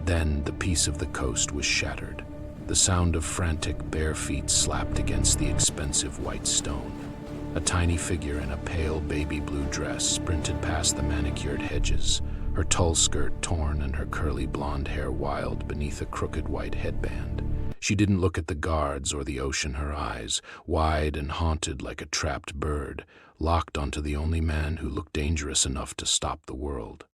Then the peace of the coast was shattered. The sound of frantic bare feet slapped against the expensive white stone. A tiny figure in a pale baby blue dress sprinted past the manicured hedges, her tulle skirt torn and her curly blonde hair wild beneath a crooked white headband. She didn't look at the guards or the ocean, her eyes, wide and haunted like a trapped bird, locked onto the only man who looked dangerous enough to stop the world.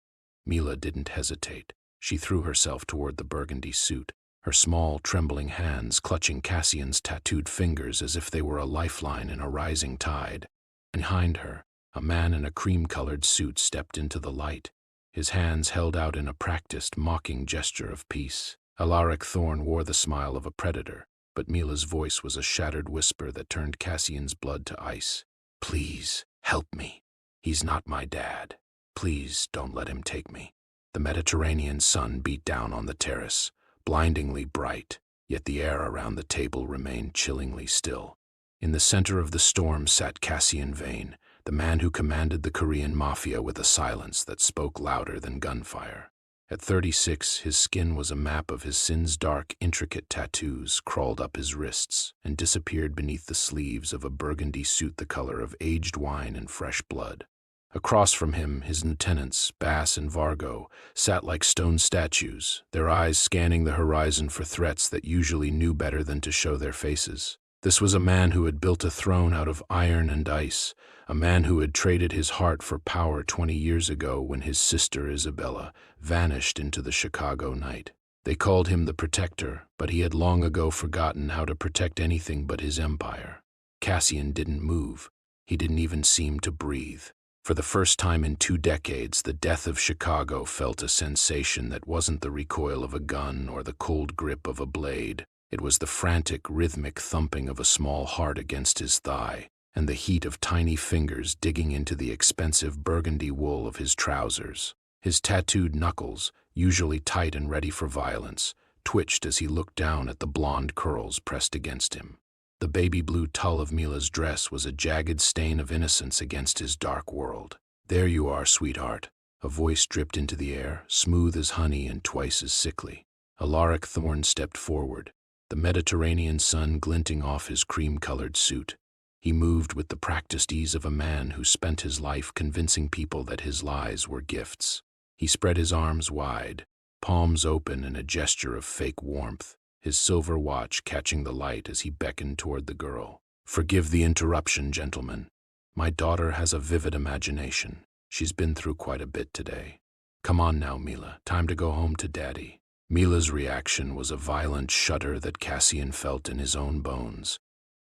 Mila didn't hesitate. She threw herself toward the burgundy suit, her small, trembling hands clutching Cassian's tattooed fingers as if they were a lifeline in a rising tide. Behind her, a man in a cream-colored suit stepped into the light, his hands held out in a practiced, mocking gesture of peace. Alaric Thorne wore the smile of a predator, but Mila's voice was a shattered whisper that turned Cassian's blood to ice. "Please, help me. He's not my dad. Please don't let him take me." The Mediterranean sun beat down on the terrace, blindingly bright, yet the air around the table remained chillingly still. In the center of the storm sat Cassian Vane, the man who commanded the Korean mafia with a silence that spoke louder than gunfire. At 36, his skin was a map of his sin's dark, intricate tattoos crawled up his wrists and disappeared beneath the sleeves of a burgundy suit the color of aged wine and fresh blood. Across from him, his lieutenants, Bass and Vargo, sat like stone statues, their eyes scanning the horizon for threats that usually knew better than to show their faces. This was a man who had built a throne out of iron and ice, a man who had traded his heart for power 20 years ago when his sister Isabella vanished into the Chicago night. They called him the Protector, but he had long ago forgotten how to protect anything but his empire. Cassian didn't move. He didn't even seem to breathe. For the first time in 2 decades, the death of Chicago felt a sensation that wasn't the recoil of a gun or the cold grip of a blade. It was the frantic, rhythmic thumping of a small heart against his thigh, and the heat of tiny fingers digging into the expensive burgundy wool of his trousers. His tattooed knuckles, usually tight and ready for violence, twitched as he looked down at the blonde curls pressed against him. The baby blue tulle of Mila's dress was a jagged stain of innocence against his dark world. "There you are, sweetheart." A voice dripped into the air, smooth as honey and twice as sickly. Alaric Thorne stepped forward, the Mediterranean sun glinting off his cream-colored suit. He moved with the practiced ease of a man who spent his life convincing people that his lies were gifts. He spread his arms wide, palms open in a gesture of fake warmth, his silver watch catching the light as he beckoned toward the girl. "Forgive the interruption, gentlemen. My daughter has a vivid imagination. She's been through quite a bit today. Come on now, Mila. Time to go home to Daddy." Mila's reaction was a violent shudder that Cassian felt in his own bones.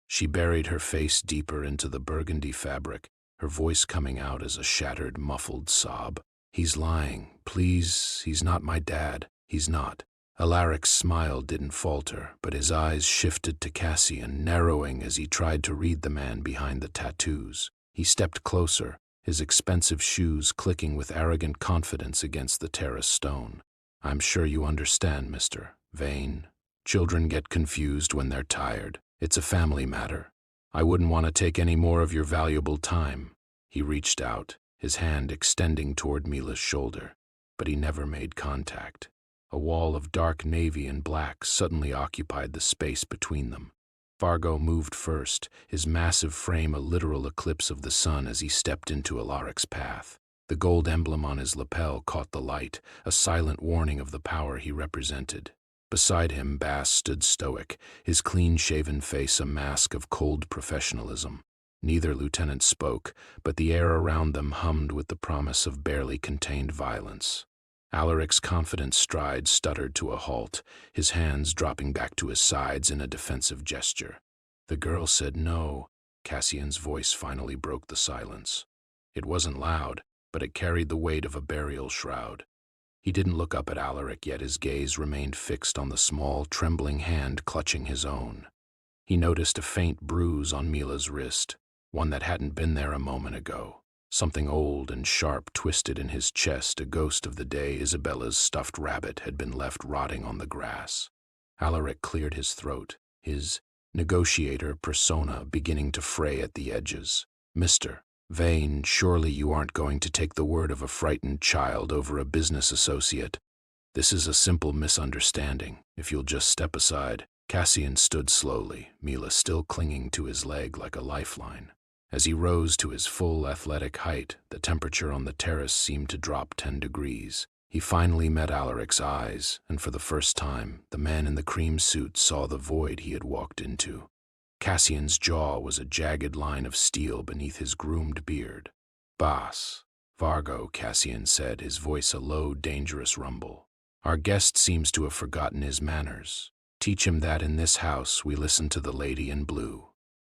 She buried her face deeper into the burgundy fabric, her voice coming out as a shattered, muffled sob. "He's lying. Please, he's not my dad. He's not." Alaric's smile didn't falter, but his eyes shifted to Cassian, narrowing as he tried to read the man behind the tattoos. He stepped closer, his expensive shoes clicking with arrogant confidence against the terrace stone. "I'm sure you understand, Mr. Vane. Children get confused when they're tired. It's a family matter. I wouldn't want to take any more of your valuable time." He reached out, his hand extending toward Mila's shoulder, but he never made contact. A wall of dark navy and black suddenly occupied the space between them. Vargo moved first, his massive frame a literal eclipse of the sun as he stepped into Alaric's path. The gold emblem on his lapel caught the light, a silent warning of the power he represented. Beside him, Bass stood stoic, his clean-shaven face a mask of cold professionalism. Neither lieutenant spoke, but the air around them hummed with the promise of barely contained violence. Alaric's confident stride stuttered to a halt, his hands dropping back to his sides in a defensive gesture. "The girl said no." Cassian's voice finally broke the silence. It wasn't loud, but it carried the weight of a burial shroud. He didn't look up at Alaric, yet his gaze remained fixed on the small, trembling hand clutching his own. He noticed a faint bruise on Mila's wrist, one that hadn't been there a moment ago. Something old and sharp twisted in his chest, a ghost of the day Isabella's stuffed rabbit had been left rotting on the grass. Alaric cleared his throat, his negotiator persona beginning to fray at the edges. "Mr. Vane, surely you aren't going to take the word of a frightened child over a business associate." This is a simple misunderstanding. If you'll just step aside. Cassian stood slowly, Mila still clinging to his leg like a lifeline. As he rose to his full athletic height, the temperature on the terrace seemed to drop 10 degrees. He finally met Alaric's eyes, and for the first time, the man in the cream suit saw the void he had walked into. Cassian's jaw was a jagged line of steel beneath his groomed beard. "Boss." "Vargo," Cassian said, his voice a low, dangerous rumble. "Our guest seems to have forgotten his manners. Teach him that in this house we listen to the lady in blue."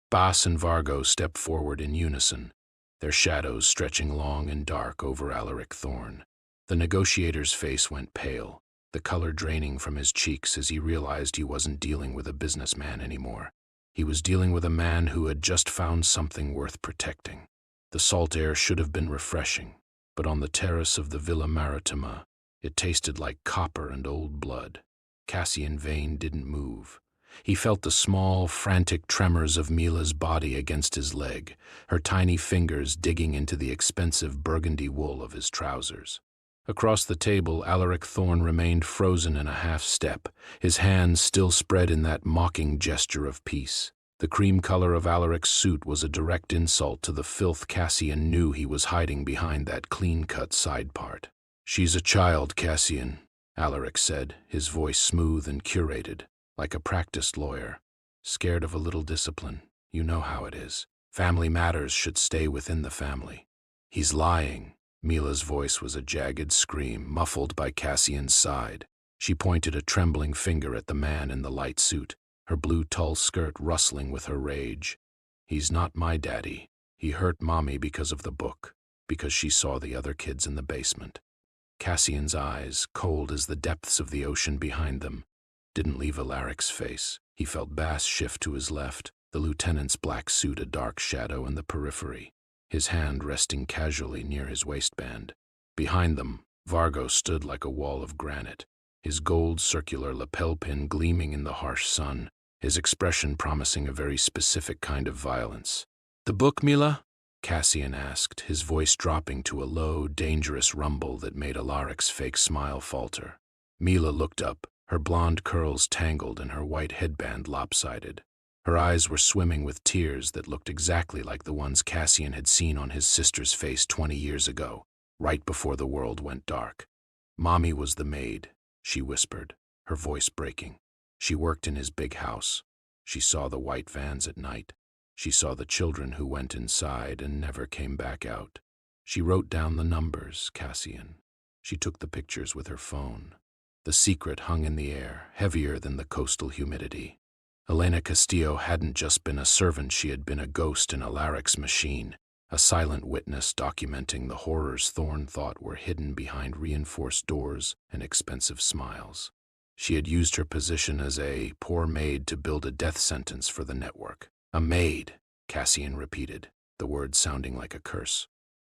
Boss and Vargo stepped forward in unison, their shadows stretching long and dark over Alaric Thorne. The negotiator's face went pale, the color draining from his cheeks as he realized he wasn't dealing with a businessman anymore. He was dealing with a man who had just found something worth protecting. The salt air should have been refreshing, but on the terrace of the Villa Maritima, it tasted like copper and old blood. Cassian Vane didn't move. He felt the small, frantic tremors of Mila's body against his leg, her tiny fingers digging into the expensive burgundy wool of his trousers. Across the table, Alaric Thorne remained frozen in a half-step, his hands still spread in that mocking gesture of peace. The cream color of Alaric's suit was a direct insult to the filth Cassian knew he was hiding behind that clean-cut side part. "She's a child, Cassian," Alaric said, his voice smooth and curated, like a practiced lawyer. "Scared of a little discipline. You know how it is. Family matters should stay within the family." "He's lying." Mila's voice was a jagged scream, muffled by Cassian's side. She pointed a trembling finger at the man in the light suit, her blue tulle skirt rustling with her rage. "He's not my daddy. He hurt Mommy because of the book, because she saw the other kids in the basement." Cassian's eyes, cold as the depths of the ocean behind them, didn't leave Alaric's face. He felt Bass shift to his left, the lieutenant's black suit a dark shadow in the periphery, his hand resting casually near his waistband. Behind them, Vargo stood like a wall of granite, his gold circular lapel pin gleaming in the harsh sun, his expression promising a very specific kind of violence. "The book, Mila?" Cassian asked, his voice dropping to a low, dangerous rumble that made Alaric's fake smile falter. Mila looked up, her blonde curls tangled and her white headband lopsided. Her eyes were swimming with tears that looked exactly like the ones Cassian had seen on his sister's face 20 years ago, right before the world went dark. "Mommy was the maid," she whispered, her voice breaking. "She worked in his big house. She saw the white vans at night. She saw the children who went inside and never came back out. She wrote down the numbers, Cassian. She took the pictures with her phone." The secret hung in the air, heavier than the coastal humidity. Elena Castillo hadn't just been a servant, she had been a ghost in Alaric's machine, a silent witness documenting the horrors Thorne thought were hidden behind reinforced doors and expensive smiles. She had used her position as a poor maid to build a death sentence for the network. "A maid," Cassian repeated, the word sounding like a curse.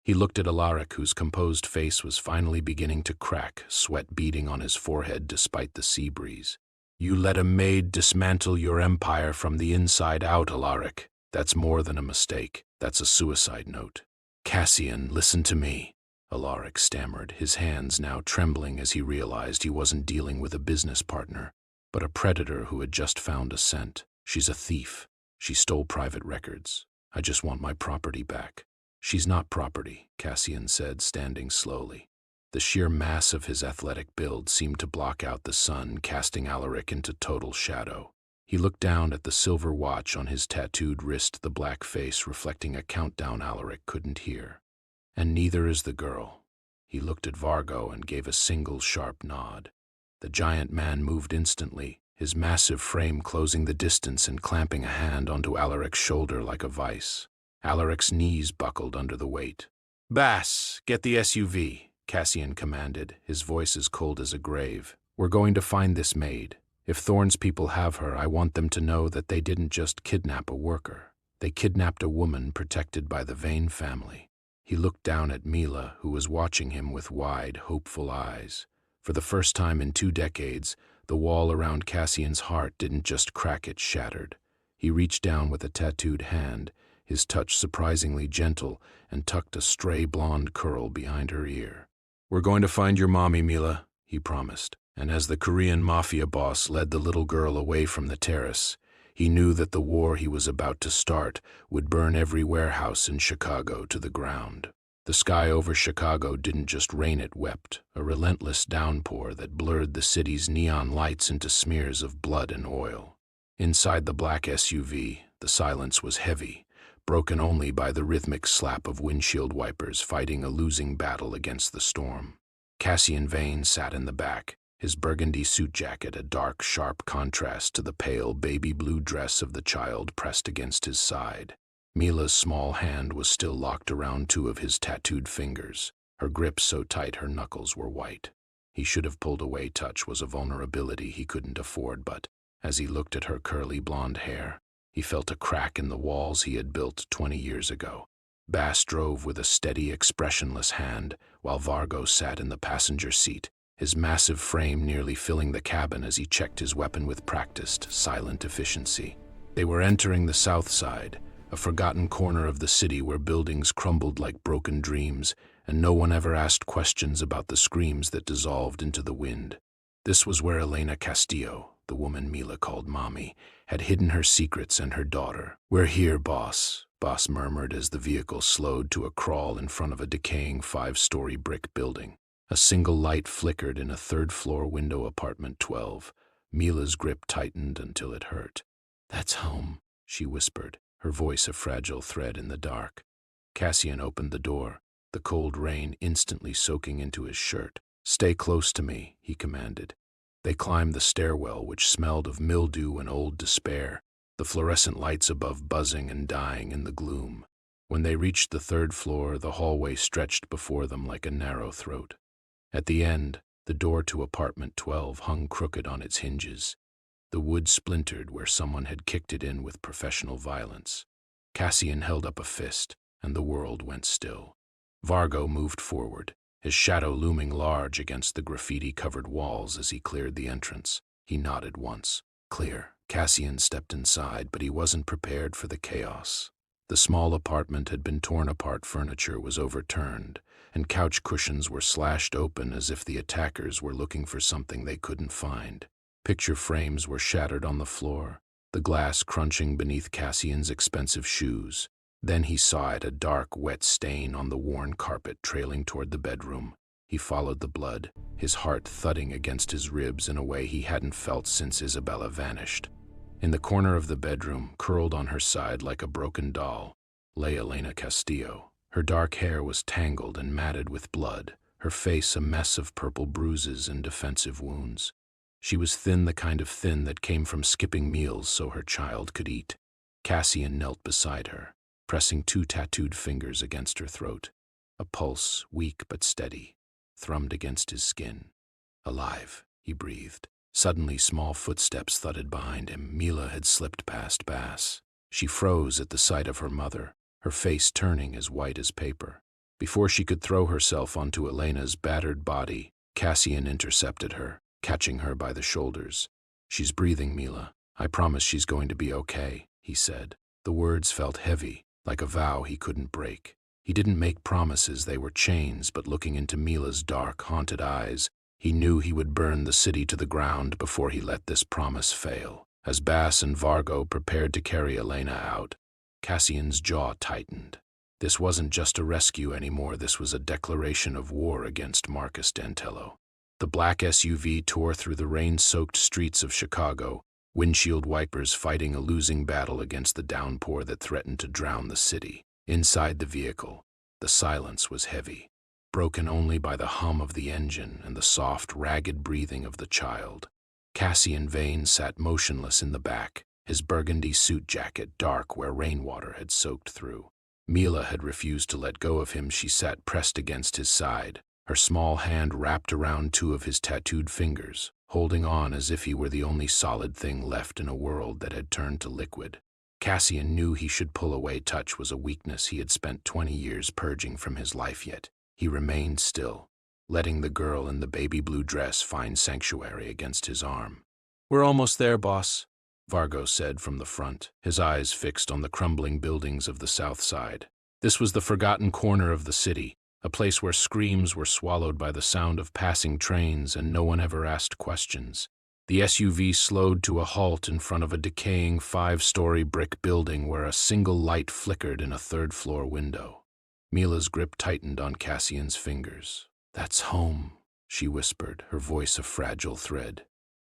He looked at Alaric, whose composed face was finally beginning to crack, sweat beading on his forehead despite the sea breeze. "You let a maid dismantle your empire from the inside out, Alaric. That's more than a mistake. That's a suicide note." "Cassian, listen to me," Alaric stammered, his hands now trembling as he realized he wasn't dealing with a business partner, but a predator who had just found a scent. "She's a thief. She stole private records. I just want my property back." "She's not property," Cassian said, standing slowly. The sheer mass of his athletic build seemed to block out the sun, casting Alaric into total shadow. He looked down at the silver watch on his tattooed wrist, the black face reflecting a countdown Alaric couldn't hear. "And neither is the girl." He looked at Vargo and gave a single sharp nod. The giant man moved instantly, his massive frame closing the distance and clamping a hand onto Alaric's shoulder like a vice. Alaric's knees buckled under the weight. "Bass, get the SUV," Cassian commanded, his voice as cold as a grave. "We're going to find this maid. If Thorne's people have her, I want them to know that they didn't just kidnap a worker. They kidnapped a woman protected by the Vane family." He looked down at Mila, who was watching him with wide, hopeful eyes. For the first time in 2 decades, the wall around Cassian's heart didn't just crack, it shattered. He reached down with a tattooed hand, his touch surprisingly gentle, and tucked a stray blonde curl behind her ear. "We're going to find your mommy, Mila," he promised. and as the Korean mafia boss led the little girl away from the terrace, he knew that the war he was about to start would burn every warehouse in Chicago to the ground. The sky over Chicago didn't just rain, it wept, a relentless downpour that blurred the city's neon lights into smears of blood and oil. Inside the black SUV, the silence was heavy, broken only by the rhythmic slap of windshield wipers fighting a losing battle against the storm. Cassian Vane sat in the back, his burgundy suit jacket a dark, sharp contrast to the pale baby blue dress of the child pressed against his side. Mila's small hand was still locked around two of his tattooed fingers, her grip so tight her knuckles were white. He should have pulled away. Touch was a vulnerability he couldn't afford, but as he looked at her curly blonde hair, he felt a crack in the walls he had built 20 years ago. Bass drove with a steady, expressionless hand, while Vargo sat in the passenger seat, his massive frame nearly filling the cabin as he checked his weapon with practiced, silent efficiency. They were entering the South Side, a forgotten corner of the city where buildings crumbled like broken dreams, and no one ever asked questions about the screams that dissolved into the wind. This was where Elena Castillo, the woman Mila called Mommy, had hidden her secrets and her daughter. "We're here, boss," Boss murmured as the vehicle slowed to a crawl in front of a decaying 5-story brick building. A single light flickered in a third-floor window, apartment 12. Mila's grip tightened until it hurt. "That's home," she whispered, her voice a fragile thread in the dark. Cassian opened the door, the cold rain instantly soaking into his shirt. "Stay close to me," he commanded. They climbed the stairwell, which smelled of mildew and old despair, the fluorescent lights above buzzing and dying in the gloom. When they reached the third floor, the hallway stretched before them like a narrow throat. At the end, the door to apartment 12 hung crooked on its hinges. The wood splintered where someone had kicked it in with professional violence. Cassian held up a fist, and the world went still. Vargo moved forward, his shadow looming large against the graffiti-covered walls as he cleared the entrance. He nodded once. "Clear." Cassian stepped inside, but he wasn't prepared for the chaos. The small apartment had been torn apart, furniture was overturned, and couch cushions were slashed open as if the attackers were looking for something they couldn't find. Picture frames were shattered on the floor, the glass crunching beneath Cassian's expensive shoes. Then he saw it, a dark, wet stain on the worn carpet trailing toward the bedroom. He followed the blood, his heart thudding against his ribs in a way he hadn't felt since Isabella vanished. In the corner of the bedroom, curled on her side like a broken doll, lay Elena Castillo. Her dark hair was tangled and matted with blood, her face a mess of purple bruises and defensive wounds. She was thin, the kind of thin that came from skipping meals so her child could eat. Cassian knelt beside her, pressing two tattooed fingers against her throat. A pulse, weak but steady, thrummed against his skin. "Alive," he breathed. Suddenly, small footsteps thudded behind him. Mila had slipped past Bass. She froze at the sight of her mother, her face turning as white as paper. Before she could throw herself onto Elena's battered body, Cassian intercepted her, catching her by the shoulders. "She's breathing, Mila. I promise she's going to be okay," he said. The words felt heavy, like a vow he couldn't break. He didn't make promises, they were chains, but looking into Mila's dark, haunted eyes, he knew he would burn the city to the ground before he let this promise fail. As Bass and Vargo prepared to carry Elena out, Cassian's jaw tightened. This wasn't just a rescue anymore, this was a declaration of war against Marcus Dantello. The black SUV tore through the rain-soaked streets of Chicago, windshield wipers fighting a losing battle against the downpour that threatened to drown the city. Inside the vehicle, the silence was heavy, broken only by the hum of the engine and the soft, ragged breathing of the child. Cassian Vane sat motionless in the back, his burgundy suit jacket dark where rainwater had soaked through. Mila had refused to let go of him. She sat pressed against his side, her small hand wrapped around two of his tattooed fingers, holding on as if he were the only solid thing left in a world that had turned to liquid. Cassian knew he should pull away. Touch was a weakness he had spent 20 years purging from his life, yet he remained still, letting the girl in the baby blue dress find sanctuary against his arm. "We're almost there, boss," Vargo said from the front, his eyes fixed on the crumbling buildings of the South Side. This was the forgotten corner of the city, A place where screams were swallowed by the sound of passing trains and no one ever asked questions. The SUV slowed to a halt in front of a decaying 5-story brick building where a single light flickered in a third-floor window. Mila's grip tightened on Cassian's fingers. "That's home," she whispered, her voice a fragile thread.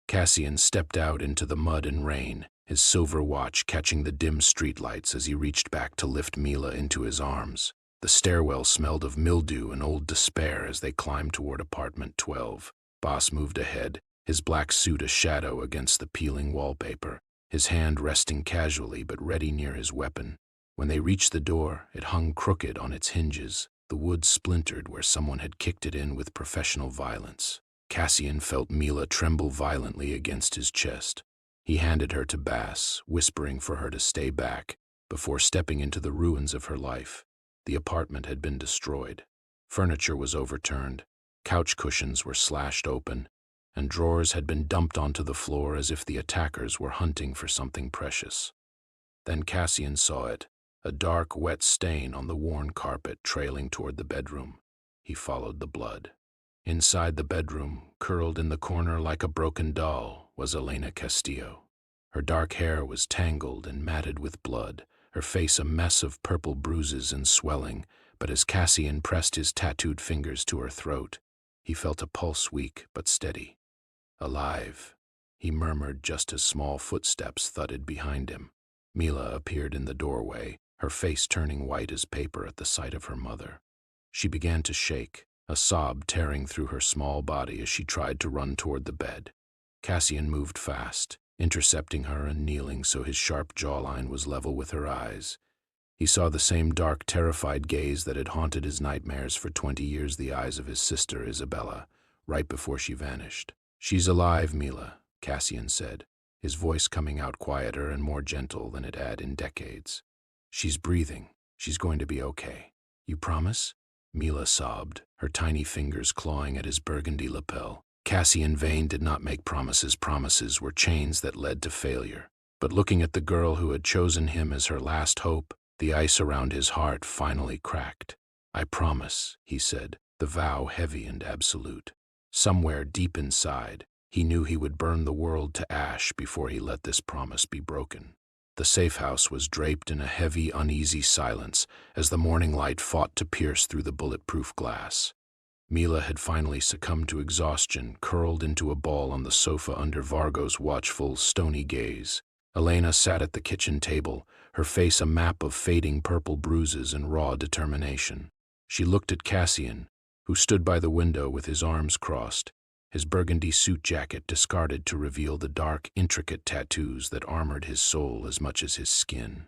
Cassian stepped out into the mud and rain, his silver watch catching the dim streetlights as he reached back to lift Mila into his arms. The stairwell smelled of mildew and old despair as they climbed toward apartment 12. Boss moved ahead, his black suit a shadow against the peeling wallpaper, his hand resting casually but ready near his weapon. When they reached the door, it hung crooked on its hinges, the wood splintered where someone had kicked it in with professional violence. Cassian felt Mila tremble violently against his chest. He handed her to Bass, whispering for her to stay back, before stepping into the ruins of her life. The apartment had been destroyed. Furniture was overturned, couch cushions were slashed open, and drawers had been dumped onto the floor as if the attackers were hunting for something precious. Then Cassian saw it, a dark, wet stain on the worn carpet trailing toward the bedroom. He followed the blood. Inside the bedroom, curled in the corner like a broken doll, was Elena Castillo. Her dark hair was tangled and matted with blood, her face a mess of purple bruises and swelling, but as Cassian pressed his tattooed fingers to her throat, he felt a pulse weak but steady. "Alive," he murmured just as small footsteps thudded behind him. Mila appeared in the doorway, her face turning white as paper at the sight of her mother. She began to shake, a sob tearing through her small body as she tried to run toward the bed. Cassian moved fast, intercepting her and kneeling so his sharp jawline was level with her eyes. He saw the same dark, terrified gaze that had haunted his nightmares for 20 years, the eyes of his sister, Isabella, right before she vanished. "She's alive, Mila," Cassian said, his voice coming out quieter and more gentle than it had in decades. "She's breathing. She's going to be okay. You promise?" Mila sobbed, her tiny fingers clawing at his burgundy lapel. Cassian Vane did not make promises. Promises were chains that led to failure. But looking at the girl who had chosen him as her last hope, the ice around his heart finally cracked. "I promise," he said, the vow heavy and absolute. Somewhere deep inside, he knew he would burn the world to ash before he let this promise be broken. The safe house was draped in a heavy, uneasy silence as the morning light fought to pierce through the bulletproof glass. Mila had finally succumbed to exhaustion, curled into a ball on the sofa under Vargo's watchful, stony gaze. Elena sat at the kitchen table, her face a map of fading purple bruises and raw determination. She looked at Cassian, who stood by the window with his arms crossed, his burgundy suit jacket discarded to reveal the dark, intricate tattoos that armored his soul as much as his skin.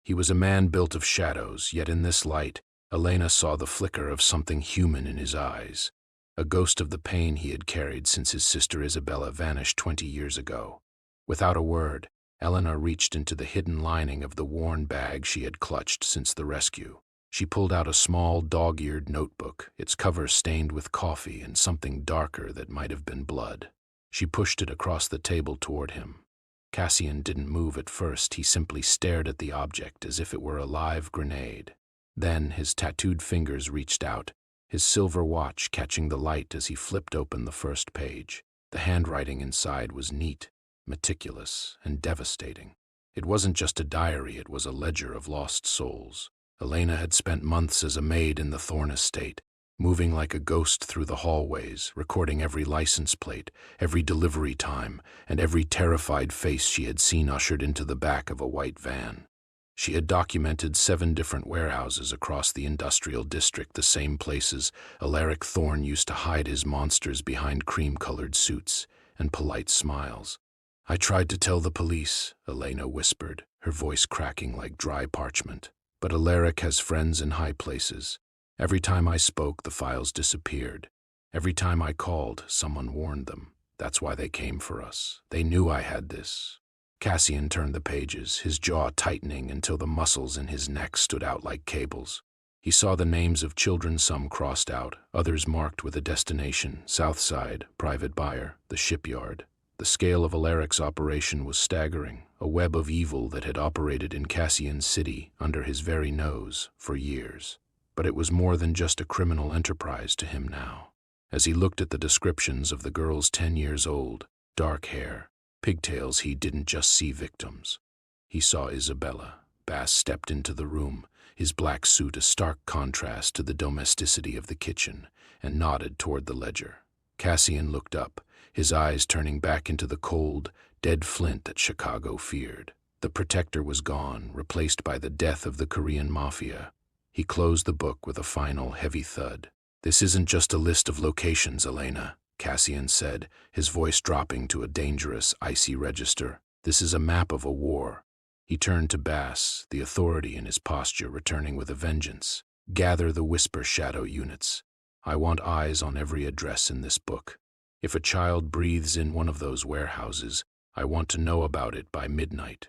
He was a man built of shadows, yet in this light, Elena saw the flicker of something human in his eyes, a ghost of the pain he had carried since his sister Isabella vanished 20 years ago. Without a word, Elena reached into the hidden lining of the worn bag she had clutched since the rescue. She pulled out a small, dog-eared notebook, its cover stained with coffee and something darker that might have been blood. She pushed it across the table toward him. Cassian didn't move at first. He simply stared at the object as if it were a live grenade. Then his tattooed fingers reached out, his silver watch catching the light as he flipped open the first page. The handwriting inside was neat, meticulous, and devastating. It wasn't just a diary, it was a ledger of lost souls. Elena had spent months as a maid in the Thorne estate, moving like a ghost through the hallways, recording every license plate, every delivery time, and every terrified face she had seen ushered into the back of a white van. She had documented 7 different warehouses across the industrial district, the same places Alaric Thorne used to hide his monsters behind cream-colored suits and polite smiles. "I tried to tell the police," Elena whispered, her voice cracking like dry parchment. "But Alaric has friends in high places. Every time I spoke, the files disappeared. Every time I called, someone warned them. That's why they came for us. They knew I had this." Cassian turned the pages, his jaw tightening until the muscles in his neck stood out like cables. He saw the names of children, some crossed out, others marked with a destination: Southside, private buyer, the shipyard. The scale of Alaric's operation was staggering, a web of evil that had operated in Cassian's city under his very nose for years. But it was more than just a criminal enterprise to him now. As he looked at the descriptions of the girls 10 years old, dark hair, pigtails, he didn't just see victims. He saw Isabella. Bass stepped into the room, his black suit a stark contrast to the domesticity of the kitchen, and nodded toward the ledger. Cassian looked up, his eyes turning back into the cold, dead flint that Chicago feared. The protector was gone, replaced by the death of the Korean Mafia. He closed the book with a final, heavy thud. "This isn't just a list of locations, Elena," Cassian said, his voice dropping to a dangerous, icy register. "This is a map of a war." He turned to Bass, the authority in his posture returning with a vengeance. "Gather the Whisper Shadow units. I want eyes on every address in this book. If a child breathes in one of those warehouses, I want to know about it by midnight."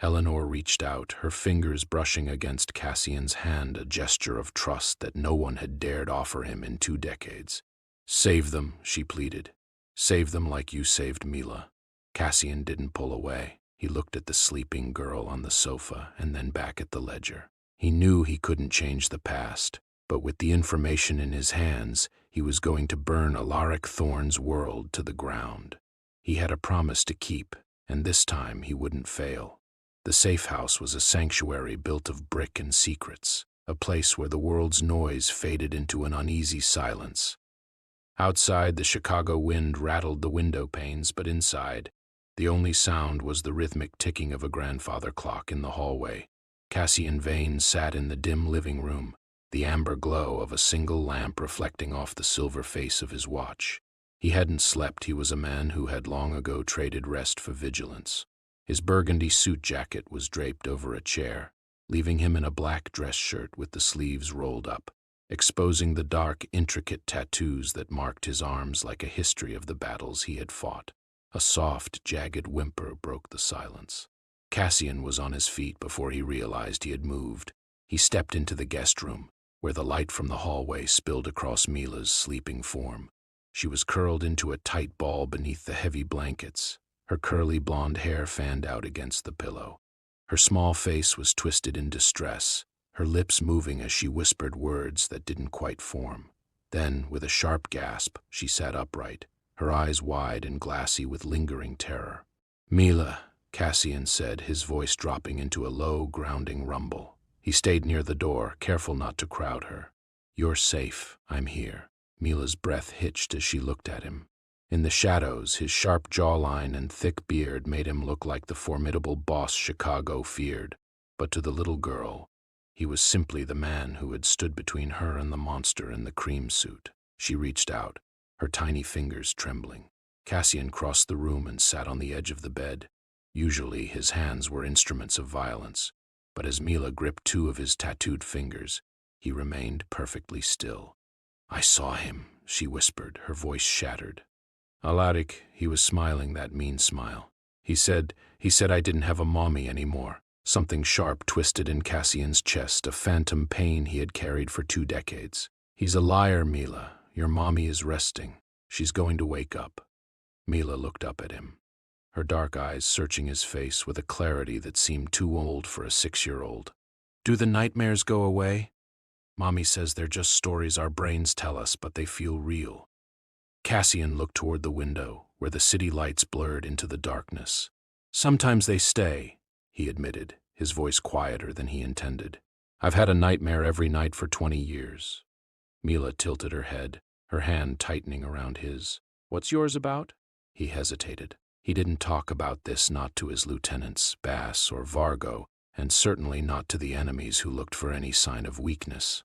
Eleanor reached out, her fingers brushing against Cassian's hand, a gesture of trust that no one had dared offer him in 2 decades. "Save them," she pleaded. "Save them like you saved Mila." Cassian didn't pull away. He looked at the sleeping girl on the sofa and then back at the ledger. He knew he couldn't change the past, but with the information in his hands, he was going to burn Alaric Thorne's world to the ground. He had a promise to keep, and this time he wouldn't fail. The safe house was a sanctuary built of brick and secrets, a place where the world's noise faded into an uneasy silence. Outside, the Chicago wind rattled the window panes, but inside, the only sound was the rhythmic ticking of a grandfather clock in the hallway. Cassian Vane sat in the dim living room, the amber glow of a single lamp reflecting off the silver face of his watch. He hadn't slept. He was a man who had long ago traded rest for vigilance. His burgundy suit jacket was draped over a chair, leaving him in a black dress shirt with the sleeves rolled up, exposing the dark, intricate tattoos that marked his arms like a history of the battles he had fought. A soft, jagged whimper broke the silence. Cassian was on his feet before he realized he had moved. He stepped into the guest room, where the light from the hallway spilled across Mila's sleeping form. She was curled into a tight ball beneath the heavy blankets, her curly blonde hair fanned out against the pillow. Her small face was twisted in distress, her lips moving as she whispered words that didn't quite form. Then, with a sharp gasp, she sat upright, her eyes wide and glassy with lingering terror. "Mila," Cassian said, his voice dropping into a low, grounding rumble. He stayed near the door, careful not to crowd her. "You're safe. I'm here." Mila's breath hitched as she looked at him. In the shadows, his sharp jawline and thick beard made him look like the formidable boss Chicago feared. But to the little girl, he was simply the man who had stood between her and the monster in the cream suit. She reached out, her tiny fingers trembling. Cassian crossed the room and sat on the edge of the bed. Usually his hands were instruments of violence, but as Mila gripped 2 of his tattooed fingers, he remained perfectly still. "I saw him," she whispered, her voice shattered. "Alaric," he was smiling that mean smile. He said I didn't have a mommy anymore." Something sharp twisted in Cassian's chest, a phantom pain he had carried for 2 decades. "He's a liar, Mila. Your mommy is resting. She's going to wake up." Mila looked up at him, her dark eyes searching his face with a clarity that seemed too old for a 6-year-old. "Do the nightmares go away?" "Mommy says they're just stories our brains tell us, but they feel real." Cassian looked toward the window, where the city lights blurred into the darkness. "Sometimes they stay," he admitted, his voice quieter than he intended. "I've had a nightmare every night for 20 years. Mila tilted her head, her hand tightening around his. "What's yours about?" He hesitated. He didn't talk about this, not to his lieutenants, Bass or Vargo, and certainly not to the enemies who looked for any sign of weakness.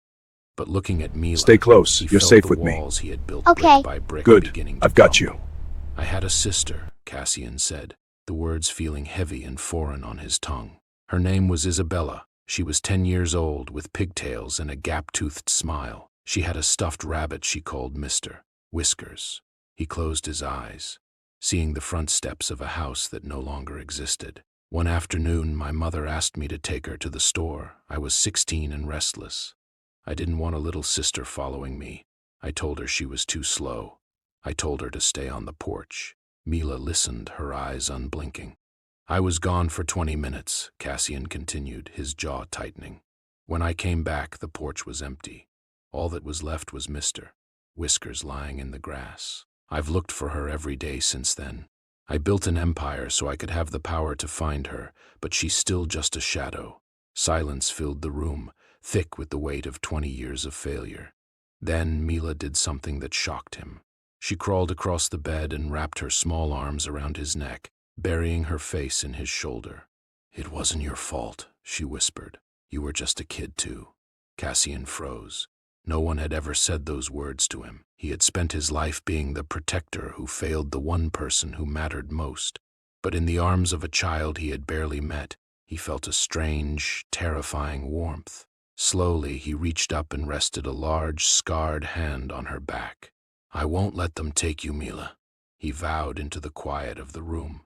But looking at Mila, Stay close. he You're felt safe the with me. walls he had built Okay. brick by brick Good. beginning to I've got crumble. you. "I had a sister," Cassian said, the words feeling heavy and foreign on his tongue. "Her name was Isabella. She was 10 years old, with pigtails and a gap-toothed smile. She had a stuffed rabbit she called Mr. Whiskers." He closed his eyes, seeing the front steps of a house that no longer existed. "One afternoon, my mother asked me to take her to the store. I was 16 and restless. I didn't want a little sister following me. I told her she was too slow. I told her to stay on the porch." Mila listened, her eyes unblinking. "I was gone for 20 minutes, Cassian continued, his jaw tightening. When I came back, the porch was empty. All that was left was Mr. Whiskers lying in the grass. I've looked for her every day since then. I built an empire so I could have the power to find her, but she's still just a shadow. Silence filled the room, thick with the weight of 20 years of failure. Then Mila did something that shocked him. She crawled across the bed and wrapped her small arms around his neck, burying her face in his shoulder. "It wasn't your fault," she whispered. "You were just a kid too." Cassian froze. No one had ever said those words to him. He had spent his life being the protector who failed the one person who mattered most. But in the arms of a child he had barely met, he felt a strange, terrifying warmth. Slowly, he reached up and rested a large, scarred hand on her back. "I won't let them take you, Mila," he vowed into the quiet of the room.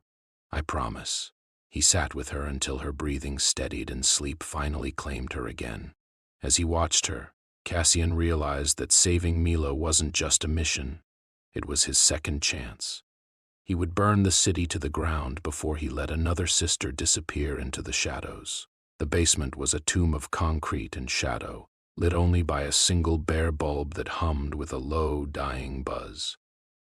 "I promise." He sat with her until her breathing steadied and sleep finally claimed her again. As he watched her, Cassian realized that saving Mila wasn't just a mission. It was his second chance. He would burn the city to the ground before he let another sister disappear into the shadows. The basement was a tomb of concrete and shadow, lit only by a single bare bulb that hummed with a low, dying buzz.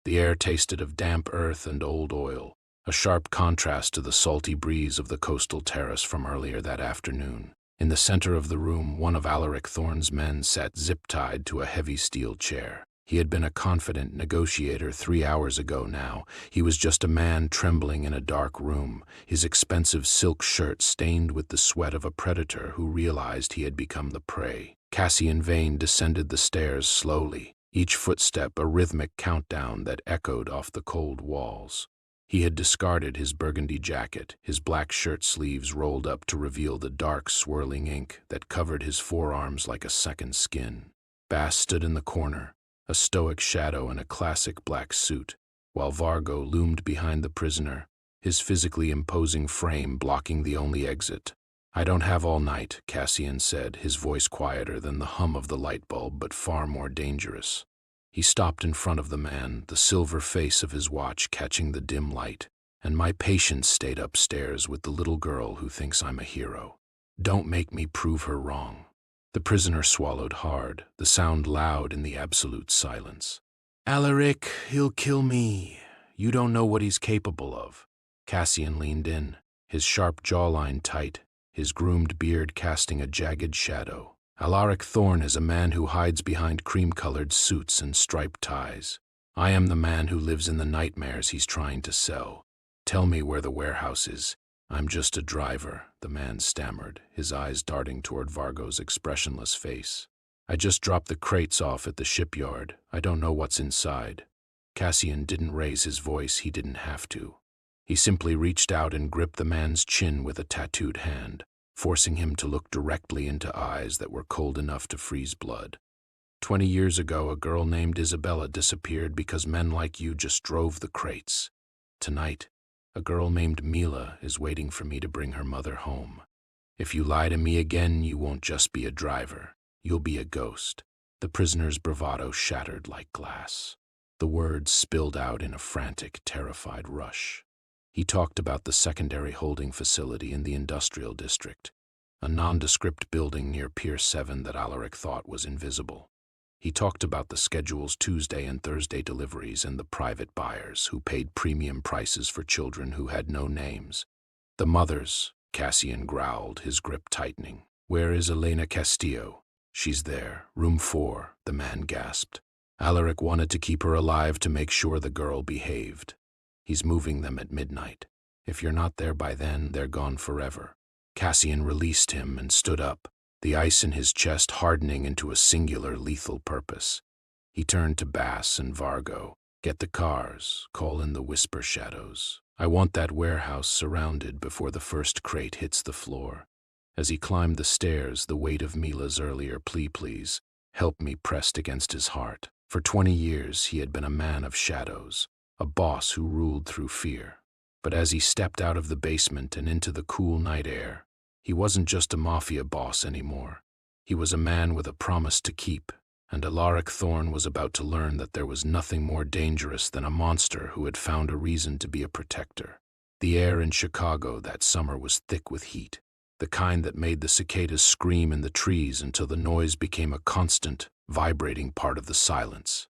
The air tasted of damp earth and old oil, a sharp contrast to the salty breeze of the coastal terrace from earlier that afternoon. In the center of the room, one of Alaric Thorne's men sat zip-tied to a heavy steel chair. He had been a confident negotiator 3 hours ago now. He was just a man trembling in a dark room, his expensive silk shirt stained with the sweat of a predator who realized he had become the prey. Cassian Vane descended the stairs slowly, each footstep a rhythmic countdown that echoed off the cold walls. He had discarded his burgundy jacket, his black shirt sleeves rolled up to reveal the dark, swirling ink that covered his forearms like a second skin. Bass stood in the corner, a stoic shadow in a classic black suit, while Vargo loomed behind the prisoner, his physically imposing frame blocking the only exit. "I don't have all night," Cassian said, his voice quieter than the hum of the light bulb but far more dangerous. He stopped in front of the man, the silver face of his watch catching the dim light. "And my patience stayed upstairs with the little girl who thinks I'm a hero. Don't make me prove her wrong." The prisoner swallowed hard, the sound loud in the absolute silence. "Alaric, he'll kill me. You don't know what he's capable of." Cassian leaned in, his sharp jawline tight, his groomed beard casting a jagged shadow. "Alaric Thorne is a man who hides behind cream-colored suits and striped ties. I am the man who lives in the nightmares he's trying to sell. Tell me where the warehouse is." "I'm just a driver," the man stammered, his eyes darting toward Vargo's expressionless face. "I just dropped the crates off at the shipyard. I don't know what's inside." Cassian didn't raise his voice, he didn't have to. He simply reached out and gripped the man's chin with a tattooed hand, forcing him to look directly into eyes that were cold enough to freeze blood. 20 years ago, a girl named Isabella disappeared because men like you just drove the crates. Tonight, a girl named Mila is waiting for me to bring her mother home. If you lie to me again, you won't just be a driver. You'll be a ghost." The prisoner's bravado shattered like glass. The words spilled out in a frantic, terrified rush. He talked about the secondary holding facility in the industrial district, a nondescript building near Pier 7 that Alaric thought was invisible. He talked about the schedule's Tuesday and Thursday deliveries and the private buyers who paid premium prices for children who had no names. "The mothers," Cassian growled, his grip tightening. "Where is Elena Castillo?" "She's there, room 4, the man gasped. Alaric wanted to keep her alive to make sure the girl behaved. He's moving them at midnight. If you're not there by then, they're gone forever." Cassian released him and stood up, the ice in his chest hardening into a singular lethal purpose. He turned to Bass and Vargo. "Get the cars, call in the whisper shadows. I want that warehouse surrounded before the first crate hits the floor." As he climbed the stairs, the weight of Mila's earlier plea, "Please, help me," pressed against his heart. For 20 years, he had been a man of shadows, a boss who ruled through fear. But as he stepped out of the basement and into the cool night air, he wasn't just a mafia boss anymore. He was a man with a promise to keep, and Alaric Thorne was about to learn that there was nothing more dangerous than a monster who had found a reason to be a protector. The air in Chicago that summer was thick with heat. the kind that made the cicadas scream in the trees until the noise became a constant, vibrating part of the silence.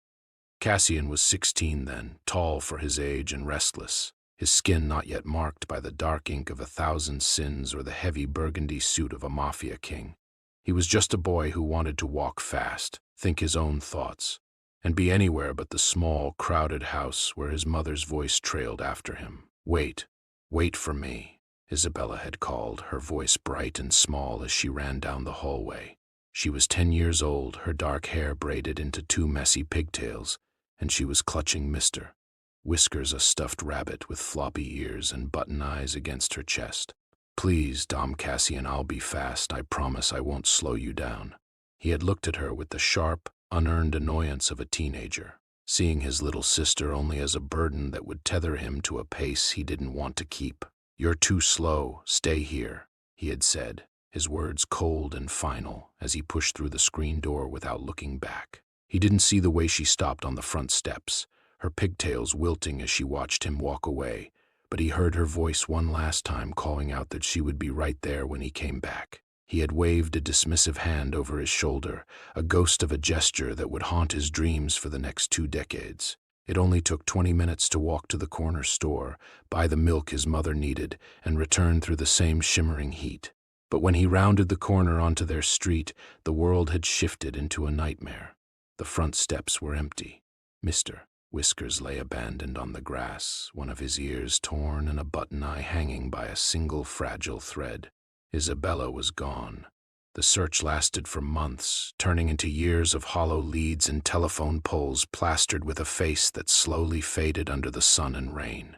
Cassian was 16 then, tall for his age and restless, his skin not yet marked by the dark ink of 1,000 sins or the heavy burgundy suit of a mafia king. He was just a boy who wanted to walk fast, think his own thoughts, and be anywhere but the small, crowded house where his mother's voice trailed after him. "Wait, wait for me," Isabella had called, her voice bright and small as she ran down the hallway. She was 10 years old, her dark hair braided into 2 messy pigtails, and she was clutching Mr. Whiskers, a stuffed rabbit with floppy ears and button eyes, against her chest. "Please, Dom Cassian, I'll be fast. I promise I won't slow you down." He had looked at her with the sharp, unearned annoyance of a teenager, seeing his little sister only as a burden that would tether him to a pace he didn't want to keep. "You're too slow. Stay here," he had said, his words cold and final as he pushed through the screen door without looking back. He didn't see the way she stopped on the front steps, her pigtails wilting as she watched him walk away, but he heard her voice one last time calling out that she would be right there when he came back. He had waved a dismissive hand over his shoulder, a ghost of a gesture that would haunt his dreams for the next 2 decades. It only took 20 minutes to walk to the corner store, buy the milk his mother needed, and return through the same shimmering heat. But when he rounded the corner onto their street, the world had shifted into a nightmare. The front steps were empty. Mr. Whiskers lay abandoned on the grass, one of his ears torn and a button eye hanging by a single fragile thread. Isabella was gone. The search lasted for months, turning into years of hollow leads and telephone poles plastered with a face that slowly faded under the sun and rain.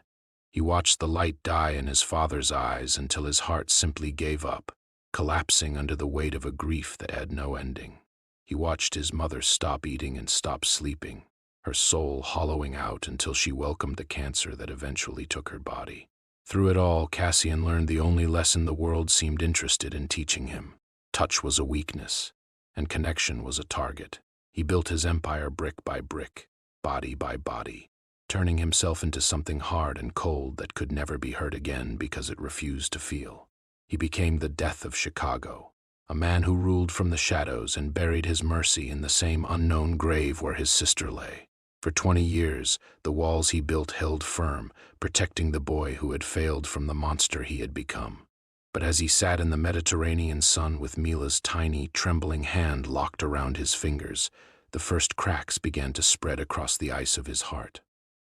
He watched the light die in his father's eyes until his heart simply gave up, collapsing under the weight of a grief that had no ending. He watched his mother stop eating and stop sleeping, her soul hollowing out until she welcomed the cancer that eventually took her body. Through it all, Cassian learned the only lesson the world seemed interested in teaching him. Touch was a weakness, and connection was a target. He built his empire brick by brick, body by body, turning himself into something hard and cold that could never be hurt again because it refused to feel. He became the Death of Chicago, a man who ruled from the shadows and buried his mercy in the same unknown grave where his sister lay. For 20 years, the walls he built held firm, protecting the boy who had failed from the monster he had become. But as he sat in the Mediterranean sun with Mila's tiny, trembling hand locked around his fingers, the first cracks began to spread across the ice of his heart.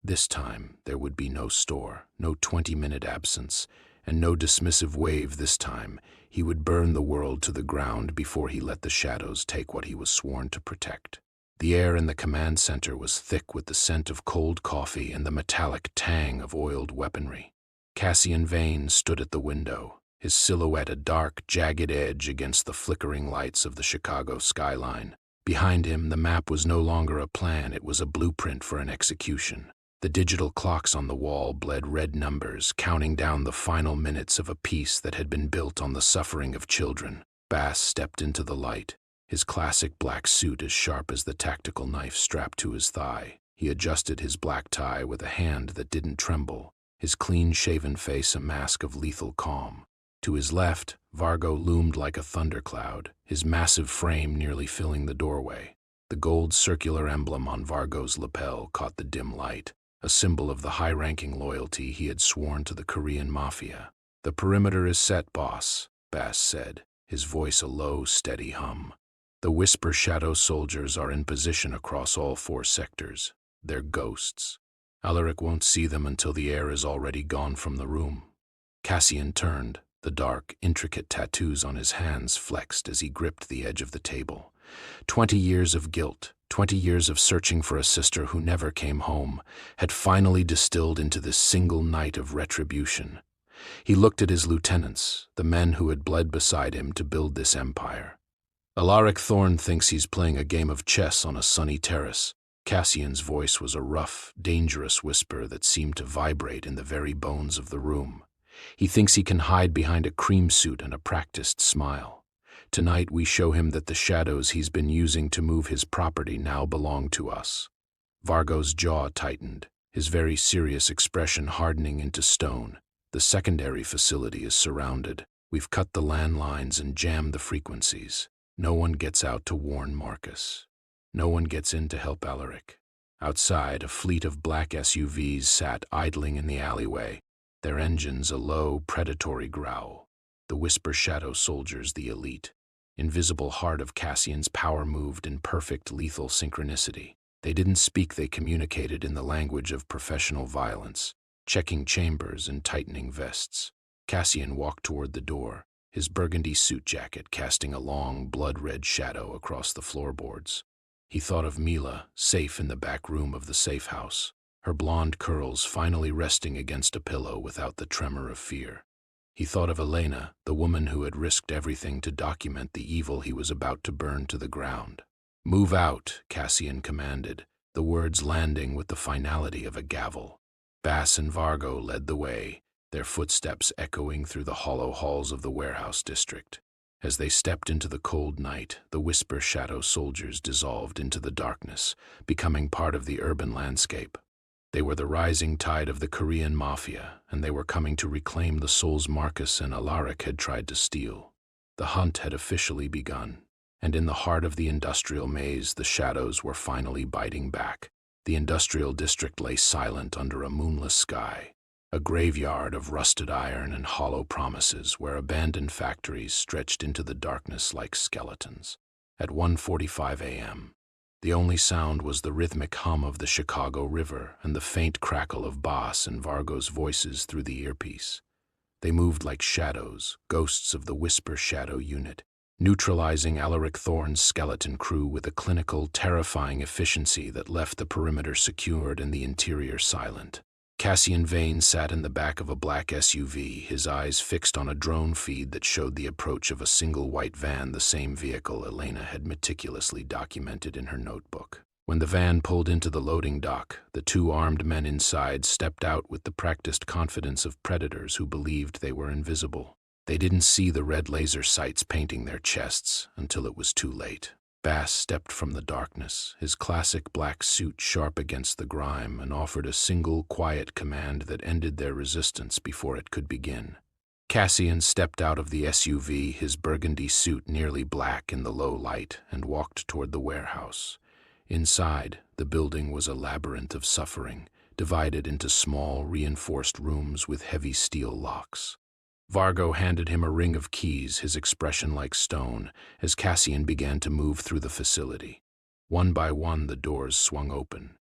This time, there would be no store, no 20-minute absence, and no dismissive wave this time. He would burn the world to the ground before he let the shadows take what he was sworn to protect. The air in the command center was thick with the scent of cold coffee and the metallic tang of oiled weaponry. Cassian Vane stood at the window, his silhouette a dark, jagged edge against the flickering lights of the Chicago skyline. Behind him, the map was no longer a plan, it was a blueprint for an execution. The digital clocks on the wall bled red numbers, counting down the final minutes of a peace that had been built on the suffering of children. Bass stepped into the light, his classic black suit as sharp as the tactical knife strapped to his thigh. He adjusted his black tie with a hand that didn't tremble, his clean-shaven face a mask of lethal calm. To his left, Vargo loomed like a thundercloud, his massive frame nearly filling the doorway. The gold circular emblem on Vargo's lapel caught the dim light, a symbol of the high-ranking loyalty he had sworn to the Korean mafia. "The perimeter is set, boss," Bass said, his voice a low, steady hum. "The Whisper Shadow soldiers are in position across all 4 sectors. They're ghosts. Alaric won't see them until the air is already gone from the room." Cassian turned, the dark, intricate tattoos on his hands flexed as he gripped the edge of the table. 20 years of guilt, 20 years of searching for a sister who never came home, had finally distilled into this single night of retribution. He looked at his lieutenants, the men who had bled beside him to build this empire. "Alaric Thorne thinks he's playing a game of chess on a sunny terrace." Cassian's voice was a rough, dangerous whisper that seemed to vibrate in the very bones of the room. "He thinks he can hide behind a cream suit and a practiced smile. Tonight we show him that the shadows he's been using to move his property now belong to us." Vargo's jaw tightened, his very serious expression hardening into stone. "The secondary facility is surrounded. We've cut the landlines and jammed the frequencies. No one gets out to warn Marcus. No one gets in to help Alaric. Outside, a fleet of black SUVs sat idling in the alleyway, their engines a low, predatory growl. The Whisper Shadow soldiers, the elite. Invisible heart of Cassian's power moved in perfect lethal synchronicity. They didn't speak, they communicated in the language of professional violence, checking chambers and tightening vests. Cassian walked toward the door, his burgundy suit jacket casting a long, blood-red shadow across the floorboards. He thought of Mila, safe in the back room of the safe house, her blonde curls finally resting against a pillow without the tremor of fear. He thought of Elena, the woman who had risked everything to document the evil he was about to burn to the ground. "Move out," Cassian commanded, the words landing with the finality of a gavel. Bass and Vargo led the way, their footsteps echoing through the hollow halls of the warehouse district. As they stepped into the cold night, the Whisper Shadow soldiers dissolved into the darkness, becoming part of the urban landscape. They were the rising tide of the Korean Mafia, and they were coming to reclaim the souls Marcus and Alaric had tried to steal. The hunt had officially begun, and in the heart of the industrial maze, the shadows were finally biting back. The industrial district lay silent under a moonless sky, a graveyard of rusted iron and hollow promises where abandoned factories stretched into the darkness like skeletons. At 1:45 a.m., the only sound was the rhythmic hum of the Chicago River and the faint crackle of Bass and Vargo's voices through the earpiece. They moved like shadows, ghosts of the Whisper Shadow unit, neutralizing Alaric Thorne's skeleton crew with a clinical, terrifying efficiency that left the perimeter secured and the interior silent. Cassian Vane sat in the back of a black SUV, his eyes fixed on a drone feed that showed the approach of a single white van, the same vehicle Elena had meticulously documented in her notebook. When the van pulled into the loading dock, the two armed men inside stepped out with the practiced confidence of predators who believed they were invisible. They didn't see the red laser sights painting their chests until it was too late. Bass stepped from the darkness, his classic black suit sharp against the grime, and offered a single, quiet command that ended their resistance before it could begin. Cassian stepped out of the SUV, his burgundy suit nearly black in the low light, and walked toward the warehouse. Inside, the building was a labyrinth of suffering, divided into small, reinforced rooms with heavy steel locks. Vargo handed him a ring of keys, his expression like stone, as Cassian began to move through the facility. One by one, the doors swung open.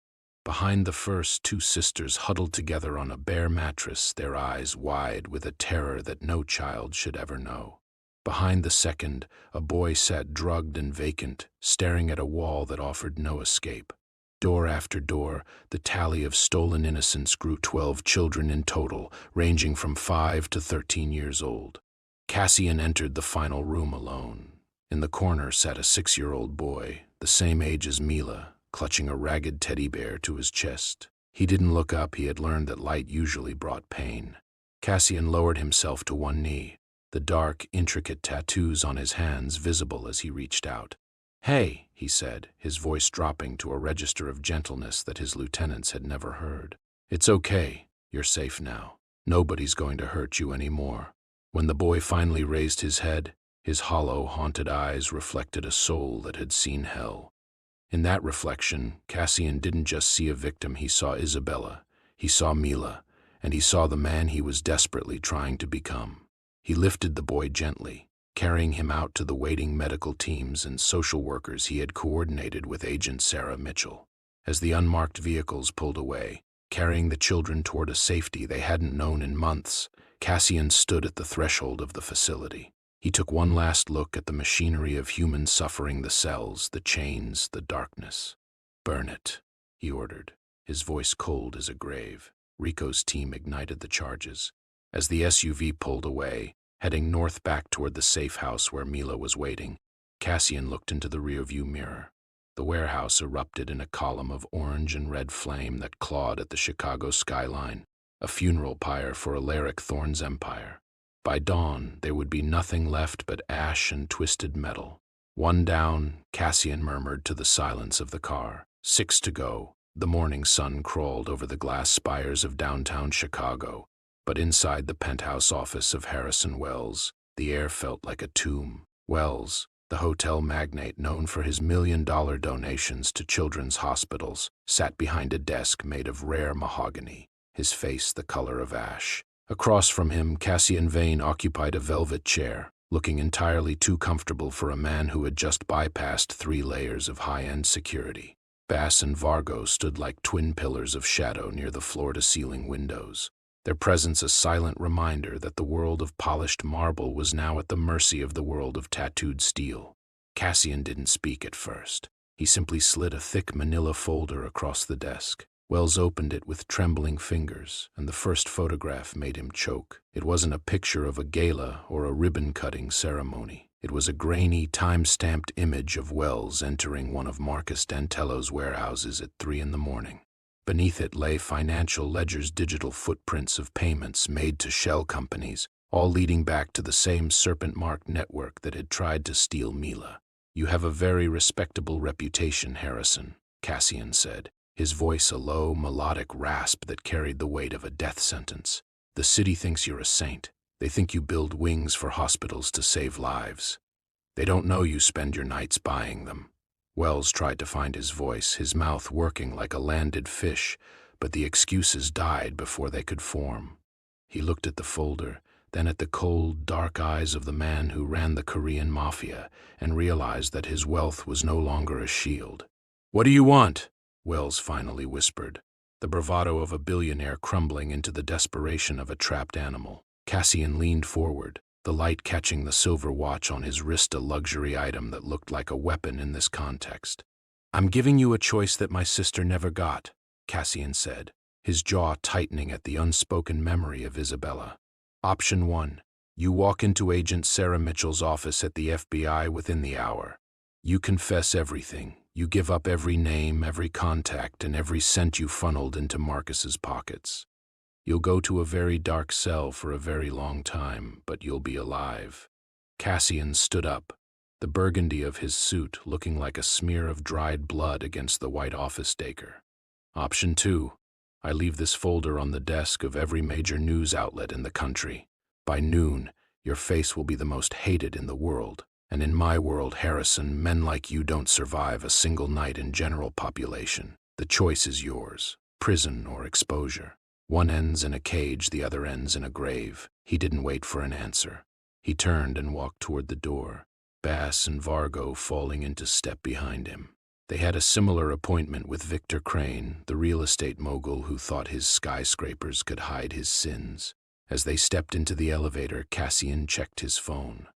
Behind the first, two sisters huddled together on a bare mattress, their eyes wide with a terror that no child should ever know. Behind the second, a boy sat drugged and vacant, staring at a wall that offered no escape. Door after door, the tally of stolen innocence grew 12 children in total, ranging from 5 to 13 years old. Cassian entered the final room alone. In the corner sat a 6-year-old boy, the same age as Mila, clutching a ragged teddy bear to his chest. He didn't look up, he had learned that light usually brought pain. Cassian lowered himself to one knee, the dark, intricate tattoos on his hands visible as he reached out. "Hey," he said, his voice dropping to a register of gentleness that his lieutenants had never heard. "It's okay. You're safe now. Nobody's going to hurt you anymore." When the boy finally raised his head, his hollow, haunted eyes reflected a soul that had seen hell. In that reflection, Cassian didn't just see a victim, he saw Isabella, he saw Mila, and he saw the man he was desperately trying to become. He lifted the boy gently, carrying him out to the waiting medical teams and social workers he had coordinated with Agent Sarah Mitchell. As the unmarked vehicles pulled away, carrying the children toward a safety they hadn't known in months, Cassian stood at the threshold of the facility. He took one last look at the machinery of human suffering, the cells, the chains, the darkness. "Burn it," he ordered, his voice cold as a grave. Rico's team ignited the charges. As the SUV pulled away, heading north back toward the safe house where Mila was waiting, Cassian looked into the rearview mirror. The warehouse erupted in a column of orange and red flame that clawed at the Chicago skyline, a funeral pyre for Alaric Thorne's empire. By dawn, there would be nothing left but ash and twisted metal. "One down," Cassian murmured to the silence of the car. 6 to go. The morning sun crawled over the glass spires of downtown Chicago, but inside the penthouse office of Harrison Wells, The air felt like a tomb. Wells, the hotel magnate known for his $1 million donations to children's hospitals, sat behind a desk made of rare mahogany, his face the color of ash. Across from him, Cassian Vane occupied a velvet chair, looking entirely too comfortable for a man who had just bypassed 3 layers of high-end security. Bass and Vargo stood like twin pillars of shadow near the floor-to-ceiling windows, their presence a silent reminder that the world of polished marble was now at the mercy of the world of tattooed steel. Cassian didn't speak at first. He simply slid a thick manila folder across the desk. Wells opened it with trembling fingers, and the first photograph made him choke. It wasn't a picture of a gala or a ribbon-cutting ceremony. It was a grainy, time-stamped image of Wells entering one of Marcus Dantello's warehouses at 3 in the morning. Beneath it lay financial ledgers, digital footprints of payments made to shell companies, all leading back to the same serpent-marked network that had tried to steal Mila. "You have a very respectable reputation, Harrison," Cassian said, his voice a low, melodic rasp that carried the weight of a death sentence. "The city thinks you're a saint. They think you build wings for hospitals to save lives. They don't know you spend your nights buying them." Wells tried to find his voice, his mouth working like a landed fish, but the excuses died before they could form. He looked at the folder, then at the cold, dark eyes of the man who ran the Korean mafia, and realized that his wealth was no longer a shield. "What do you want?" Wells finally whispered, the bravado of a billionaire crumbling into the desperation of a trapped animal. Cassian leaned forward, the light catching the silver watch on his wrist, a luxury item that looked like a weapon in this context. "I'm giving you a choice that my sister never got," Cassian said, his jaw tightening at the unspoken memory of Isabella. "Option 1. You walk into Agent Sarah Mitchell's office at the FBI within the hour. You confess everything. You give up every name, every contact, and every cent you funneled into Marcus's pockets. You'll go to a very dark cell for a very long time, but you'll be alive." Cassian stood up, the burgundy of his suit looking like a smear of dried blood against the white office decor. "Option 2. I leave this folder on the desk of every major news outlet in the country. By noon, your face will be the most hated in the world. And in my world, Harrison, men like you don't survive a single night in general population. The choice is yours, prison or exposure. One ends in a cage, the other ends in a grave." He didn't wait for an answer. He turned and walked toward the door, Bass and Vargo falling into step behind him. They had a similar appointment with Victor Crane, the real estate mogul who thought his skyscrapers could hide his sins. As they stepped into the elevator, Cassian checked his phone.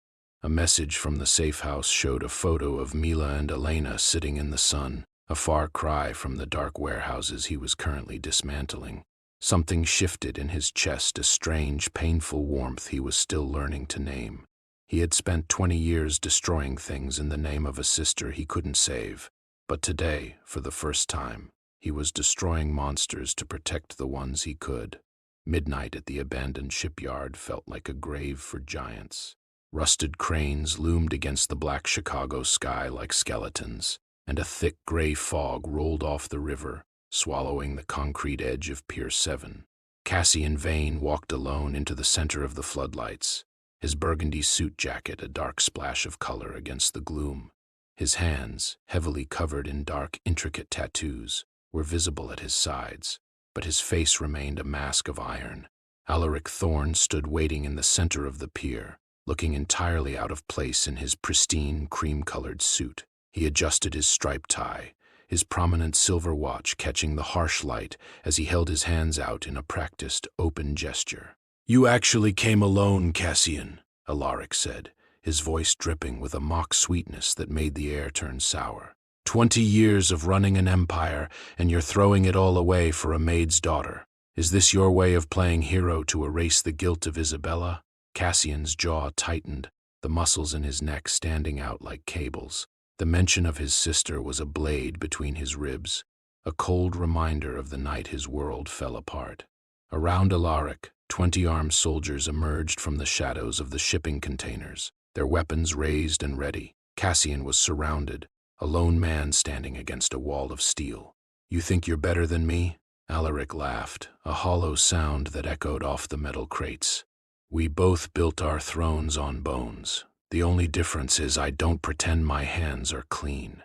A message from the safe house showed a photo of Mila and Elena sitting in the sun, a far cry from the dark warehouses he was currently dismantling. Something shifted in his chest, a strange, painful warmth he was still learning to name. He had spent 20 years destroying things in the name of a sister he couldn't save, but today, for the first time, he was destroying monsters to protect the ones he could. Midnight at the abandoned shipyard felt like a grave for giants. Rusted cranes loomed against the black Chicago sky like skeletons, and a thick gray fog rolled off the river, swallowing the concrete edge of Pier 7. Cassian Vane walked alone into the center of the floodlights, his burgundy suit jacket a dark splash of color against the gloom. His hands, heavily covered in dark, intricate tattoos, were visible at his sides, but his face remained a mask of iron. Alaric Thorne stood waiting in the center of the pier, looking entirely out of place in his pristine, cream-colored suit. He adjusted his striped tie, his prominent silver watch catching the harsh light as he held his hands out in a practiced, open gesture. "You actually came alone, Cassian," Alaric said, his voice dripping with a mock sweetness that made the air turn sour. 20 years of running an empire, and you're throwing it all away for a maid's daughter. Is this your way of playing hero to erase the guilt of Isabella?" Cassian's jaw tightened, the muscles in his neck standing out like cables. The mention of his sister was a blade between his ribs, a cold reminder of the night his world fell apart. Around Alaric, 20 armed soldiers emerged from the shadows of the shipping containers, their weapons raised and ready. Cassian was surrounded, a lone man standing against a wall of steel. "You think you're better than me?" Alaric laughed, a hollow sound that echoed off the metal crates. We both built our thrones on bones. The only difference is I don't pretend my hands are clean.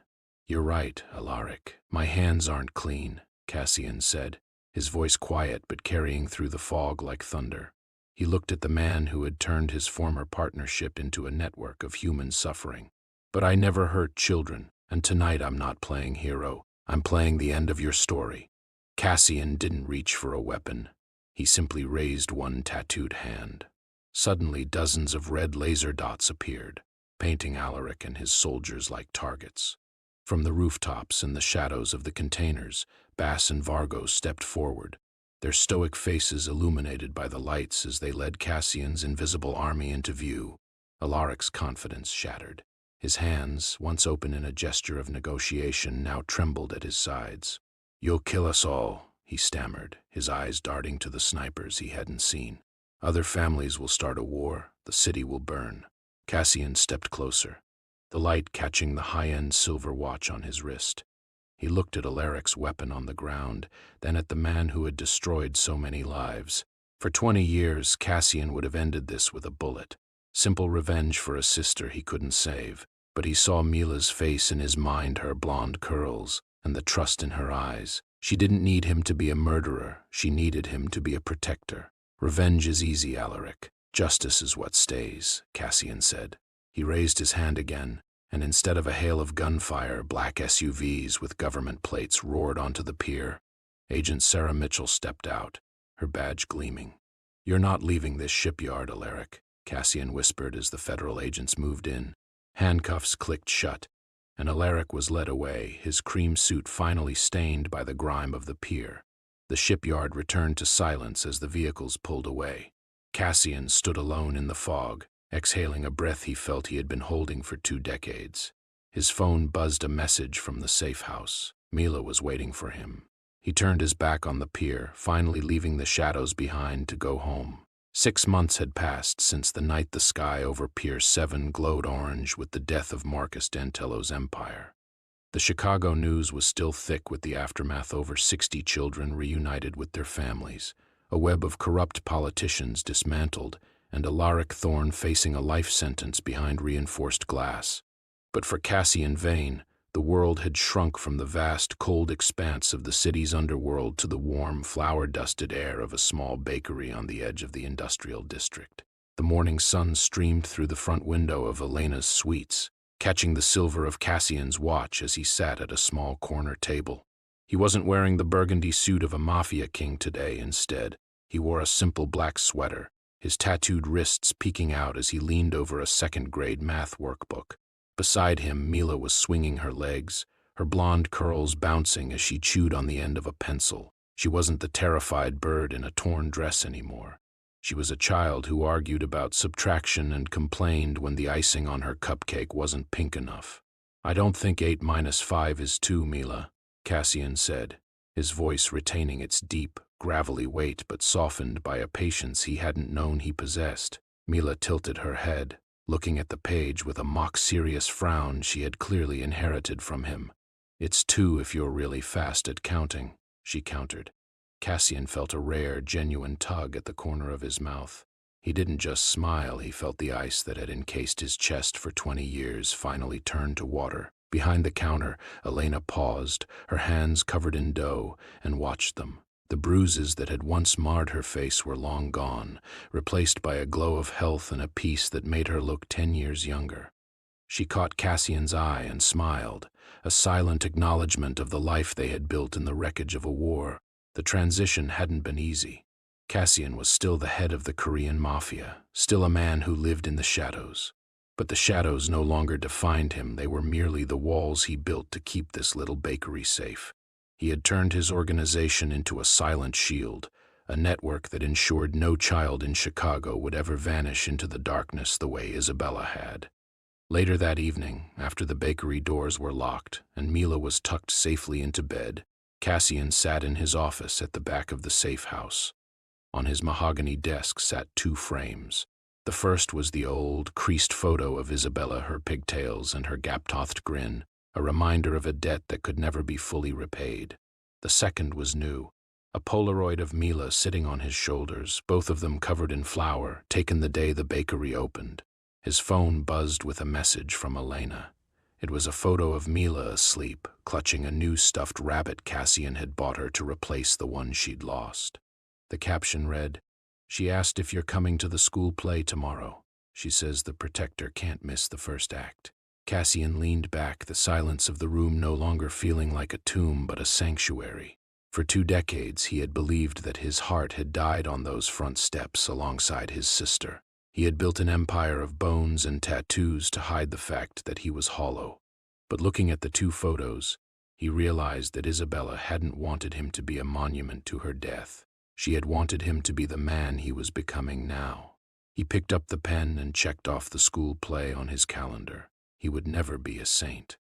You're right, Alaric. My hands aren't clean, Cassian said, his voice quiet but carrying through the fog like thunder. He looked at the man who had turned his former partnership into a network of human suffering. But I never hurt children, and tonight I'm not playing hero. I'm playing the end of your story. Cassian didn't reach for a weapon. He simply raised one tattooed hand. Suddenly, dozens of red laser dots appeared, painting Alaric and his soldiers like targets. From the rooftops and the shadows of the containers, Bass and Vargo stepped forward, their stoic faces illuminated by the lights as they led Cassian's invisible army into view. Alaric's confidence shattered. His hands, once open in a gesture of negotiation, now trembled at his sides. "You'll kill us all," he stammered, his eyes darting to the snipers he hadn't seen. "Other families will start a war. The city will burn." Cassian stepped closer, the light catching the high-end silver watch on his wrist. He looked at Alaric's weapon on the ground, then at the man who had destroyed so many lives. For 20 years, Cassian would have ended this with a bullet. Simple revenge for a sister he couldn't save. But he saw Mila's face in his mind, her blonde curls, and the trust in her eyes. She didn't need him to be a murderer. She needed him to be a protector. "Revenge is easy, Alaric. Justice is what stays," Cassian said. He raised his hand again, and instead of a hail of gunfire, black SUVs with government plates roared onto the pier. Agent Sarah Mitchell stepped out, her badge gleaming. "You're not leaving this shipyard, Alaric," Cassian whispered as the federal agents moved in. Handcuffs clicked shut, and Alaric was led away, his cream suit finally stained by the grime of the pier. The shipyard returned to silence as the vehicles pulled away. Cassian stood alone in the fog, exhaling a breath he felt he had been holding for 2 decades. His phone buzzed a message from the safe house. Mila was waiting for him. He turned his back on the pier, finally leaving the shadows behind to go home. 6 months had passed since the night the sky over Pier 7 glowed orange with the death of Marcus Dantello's empire. The Chicago news was still thick with the aftermath. Over 60 children reunited with their families, a web of corrupt politicians dismantled, and Alaric Thorne facing a life sentence behind reinforced glass. But for Cassian Vane, the world had shrunk from the vast, cold expanse of the city's underworld to the warm, flower-dusted air of a small bakery on the edge of the industrial district. The morning sun streamed through the front window of Elena's Sweets, catching the silver of Cassian's watch as he sat at a small corner table. He wasn't wearing the burgundy suit of a mafia king today. Instead, he wore a simple black sweater, his tattooed wrists peeking out as he leaned over a second-grade math workbook. Beside him, Mila was swinging her legs, her blonde curls bouncing as she chewed on the end of a pencil. She wasn't the terrified bird in a torn dress anymore. She was a child who argued about subtraction and complained when the icing on her cupcake wasn't pink enough. "I don't think 8 minus 5 is 2, Mila," Cassian said, his voice retaining its deep, gravelly weight but softened by a patience he hadn't known he possessed. Mila tilted her head, looking at the page with a mock-serious frown she had clearly inherited from him. "It's 2 if you're really fast at counting," she countered. Cassian felt a rare, genuine tug at the corner of his mouth. He didn't just smile, he felt the ice that had encased his chest for 20 years finally turn to water. Behind the counter, Elena paused, her hands covered in dough, and watched them. The bruises that had once marred her face were long gone, replaced by a glow of health and a peace that made her look 10 years younger. She caught Cassian's eye and smiled, a silent acknowledgement of the life they had built in the wreckage of a war. The transition hadn't been easy. Cassian was still the head of the Korean mafia, still a man who lived in the shadows. But the shadows no longer defined him, they were merely the walls he built to keep this little bakery safe. He had turned his organization into a silent shield, a network that ensured no child in Chicago would ever vanish into the darkness the way Isabella had. Later that evening, after the bakery doors were locked and Mila was tucked safely into bed, Cassian sat in his office at the back of the safe house. On his mahogany desk sat 2 frames. The first was the old, creased photo of Isabella, her pigtails and her gap-toothed grin, a reminder of a debt that could never be fully repaid. The second was new, A Polaroid of Mila sitting on his shoulders, both of them covered in flour, taken the day the bakery opened. His phone buzzed with a message from Elena. It was a photo of Mila asleep, clutching a new stuffed rabbit Cassian had bought her to replace the one she'd lost. The caption read, "She asked if you're coming to the school play tomorrow. She says the protector can't miss the first act." Cassian leaned back, the silence of the room no longer feeling like a tomb but a sanctuary. For 2 decades, he had believed that his heart had died on those front steps alongside his sister. He had built an empire of bones and tattoos to hide the fact that he was hollow. But looking at the 2 photos, he realized that Isabella hadn't wanted him to be a monument to her death. She had wanted him to be the man he was becoming now. He picked up the pen and checked off the school play on his calendar. He would never be a saint.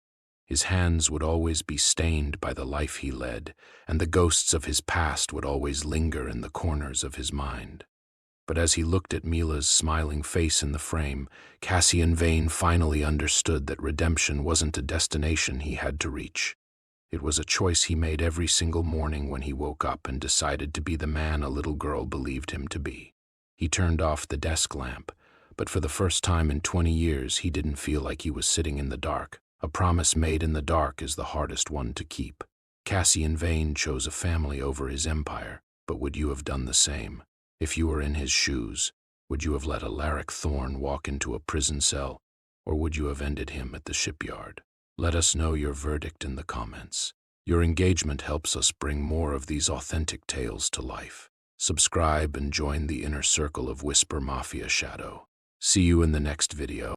His hands would always be stained by the life he led, and the ghosts of his past would always linger in the corners of his mind. But as he looked at Mila's smiling face in the frame, Cassian Vane finally understood that redemption wasn't a destination he had to reach. It was a choice he made every single morning when he woke up and decided to be the man a little girl believed him to be. He turned off the desk lamp, but for the first time in 20 years he didn't feel like he was sitting in the dark. A promise made in the dark is the hardest one to keep. Cassian Vane chose a family over his empire, but would you have done the same? If you were in his shoes, would you have let Alaric Thorne walk into a prison cell, or would you have ended him at the shipyard? Let us know your verdict in the comments. Your engagement helps us bring more of these authentic tales to life. Subscribe and join the inner circle of Whisper Mafia Shadow. See you in the next video.